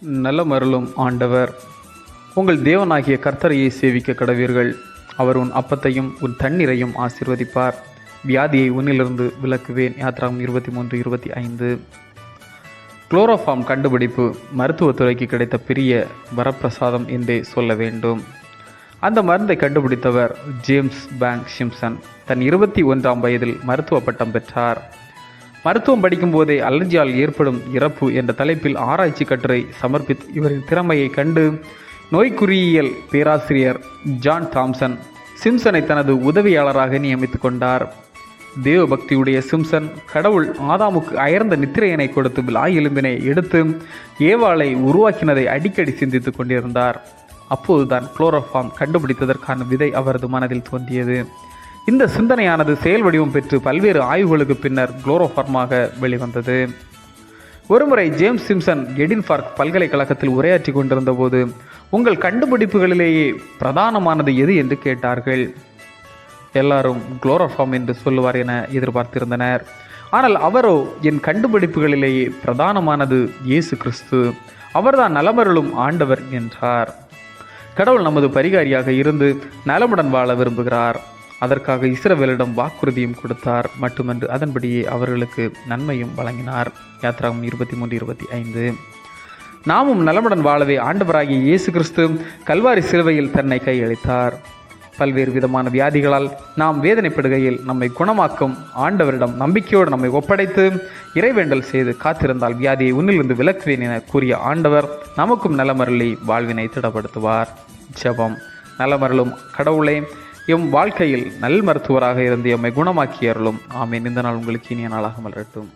நலமருளும் ஆண்டவர். உங்கள் தேவனாகிய கர்த்தரையை சேவிக்க கடவீர்கள். அவர் உன் அப்பத்தையும் உன் தண்ணீரையும் ஆசீர்வதிப்பார். வியாதியை உன்னிலிருந்து விலக்குவேன். யாத்ராகம் 23:25. குளோரோஃபார்ம் கண்டுபிடிப்பு மருத்துவத்துறைக்கு கிடைத்த பெரிய வரப்பிரசாதம் என்றே சொல்ல வேண்டும். அந்த மருந்தை கண்டுபிடித்தவர் ஜேம்ஸ் பேங்க் சிம்சன். தன் 21ஆம் வயதில் மருத்துவ பட்டம் பெற்றார். மருத்துவம் படிக்கும்போதே அலர்ஜியால் ஏற்படும் இறப்பு என்ற தலைப்பில் ஆராய்ச்சி கட்டுரை சமர்ப்பித்து இவரின் திறமையை கண்டு நோய்க்குறியியல் பேராசிரியர் ஜான் தாம்சன் சிம்சனை தனது உதவியாளராக நியமித்துக் கொண்டார். தேவபக்தியுடைய சிம்சன் கடவுள் ஆதாமுக்கு அயர்ந்த நித்திரையனை கொடுத்து விலா எலும்பினை எடுத்து ஏவாளை உருவாக்கினதை அடிக்கடி சிந்தித்துக் கொண்டிருந்தார். அப்போதுதான் குளோரோஃபார்ம் கண்டுபிடித்ததற்கான விதை அவரது மனதில் தோன்றியது. இந்த சிந்தனையானது செயல் வடிவம் பெற்று பல்வேறு ஆய்வுகளுக்கு பின்னர் குளோரோஃபார்மாக வெளிவந்தது. ஒருமுறை ஜேம்ஸ் சிம்சன் எடின்பர்க் பல்கலைக்கழகத்தில் உரையாற்றி கொண்டிருந்த போது, உங்கள் கண்டுபிடிப்புகளிலேயே பிரதானமானது எது என்று கேட்டார்கள். எல்லாரும் குளோரோஃபார்ம் என்று சொல்லுவார் என எதிர்பார்த்திருந்தனர். ஆனால் அவரோ, என் கண்டுபிடிப்புகளிலேயே பிரதானமானது இயேசு கிறிஸ்து, அவர்தான் நலமருளும் ஆண்டவர் என்றார். கடவுள் நமது பரிகாரியாக இருந்து நலமுடன் வாழ விரும்புகிறார். அதற்காக இஸ்ரவேலிடம் வாக்குறுதியும் கொடுத்தார். மட்டுமன்று, அதன்படியே அவர்களுக்கு நன்மையும் வழங்கினார். யாத்ராகம் 23:25. நாமும் நலமுடன் வாழவே ஆண்டவராகிய இயேசு கிறிஸ்து கல்வாரி சிலுவையில் தன்னை கையளித்தார். பல்வேறு விதமான வியாதிகளால் நாம் வேதனைப்படுகையில் நம்மை குணமாக்கும் ஆண்டவரிடம் நம்பிக்கையோடு நம்மை ஒப்படைத்து இறைவேண்டல் செய்து காத்திருந்தால் வியாதியை உன்னிலிருந்து விலக்குவேன் என கூறிய ஆண்டவர் நமக்கும் நலமருளி வாழ்வினை திடப்படுத்துவார். ஜெபம். நலமருளும் கடவுளே, எம் வாழ்க்கையில் நல் மருத்துவராக இருந்து எம்மை குணமாக்கி அருளும். ஆமேன். இந்த நாள் உங்களுக்கு இனிய நாளாக மலரட்டும்.